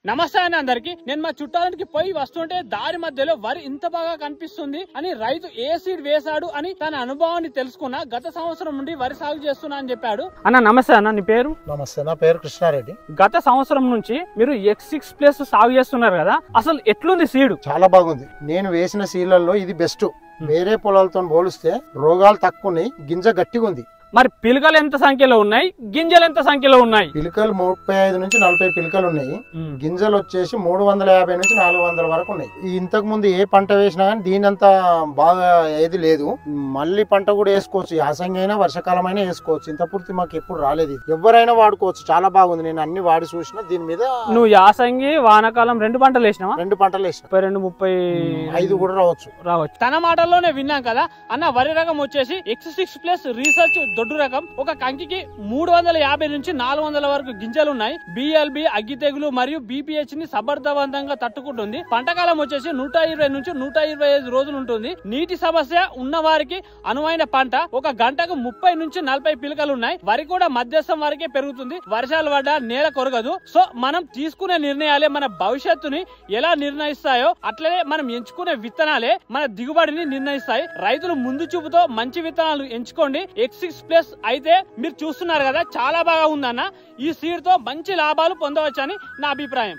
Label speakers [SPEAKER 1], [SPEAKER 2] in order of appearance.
[SPEAKER 1] నమస్తే అని అందరికి. నేను మా చుట్టాలకి పోయి వస్తుంటే దారి మధ్యలో వరి ఇంత బాగా కనిపిస్తుంది అని రైతు ఏ సీడ్ వేశాడు అని తన అనుభవాన్ని తెలుసుకున్నా. గత సంవత్సరం నుండి వరి సాగు చేస్తున్నా అని చెప్పాడు. అన్న నమస్తే అన్న, నీ పేరు?
[SPEAKER 2] నమస్తే, నా పేరు కృష్ణారెడ్డి.
[SPEAKER 1] గత సంవత్సరం నుంచి మీరు X6+ సాగు చేస్తున్నారు కదా, అసలు ఎట్లుంది సీడ్?
[SPEAKER 2] చాలా బాగుంది. నేను వేసిన సీడ్లలో ఇది బెస్ట్. వేరే పొలాలతో పోలిస్తే రోగాలు తక్కువ, గింజ గట్టిగా ఉంది.
[SPEAKER 1] మరి పిలకలు ఎంత సంఖ్యలో ఉన్నాయి, గింజలు ఎంత సంఖ్యలో ఉన్నాయి?
[SPEAKER 2] పిలకలు 35 నుంచి 40 పిలకలు ఉన్నాయి. గింజలు వచ్చేసి 350 నుంచి 400 వరకు ఉన్నాయి. ఇంతకు ముందు ఏ పంట వేసినా కానీ దీనంత బాగా ఏది లేదు. మళ్ళీ పంట కూడా వేసుకోవచ్చు, యాసంగి అయినా వర్షాకాలం అయినా వేసుకోవచ్చు. ఇంత పూర్తి మాకు ఎప్పుడు రాలేదు. ఎవరైనా వాడుకోవచ్చు, చాలా బాగుంది. నేను అన్ని వాడి చూసిన. దీని మీద
[SPEAKER 1] నువ్వు యాసంగి వానాకాలం 2 పంటలు వేసినావా?
[SPEAKER 2] 2 పంటలు వేసిన.
[SPEAKER 1] 32, 35
[SPEAKER 2] కూడా రావచ్చు.
[SPEAKER 1] తన మాటల్లోనే విన్నాం కదా అన్న. వరి రకం వచ్చేసి X6+ రీసెర్చ్ దొడ్డు రకం. ఒక కంకికి 350 నుంచి 400 వరకు గింజలు ఉన్నాయి. BLB అగ్గి తెగులు మరియు BPH ని సమర్థవంతంగా తట్టుకుంటుంది. పంటకాలం వచ్చేసి 120 నుంచి 125 రోజులు ఉంటుంది. నీటి సమస్య ఉన్న వారికి అనువైన పంట. ఒక గంటకు 30 నుంచి 40 పిలకలు ఉన్నాయి. వరి కూడా మధ్యస్థం వరకే పెరుగుతుంది. వర్షాలు పడ్డా నేల కొరగదు. సో మనం తీసుకునే నిర్ణయాలే మన భవిష్యత్తుని ఎలా నిర్ణయిస్తాయో అట్లనే మనం ఎంచుకునే విత్తనాలే మన దిగుబడిని నిర్ణయిస్తాయి. రైతులు ముందు చూపుతో మంచి విత్తనాలు ఎంచుకోండి. X6+ అయితే మీరు చూస్తున్నారు కదా, చాలా బాగా ఉందన్న. ఈ సీడ్ తో మంచి లాభాలు పొందవచ్చని నా అభిప్రాయం.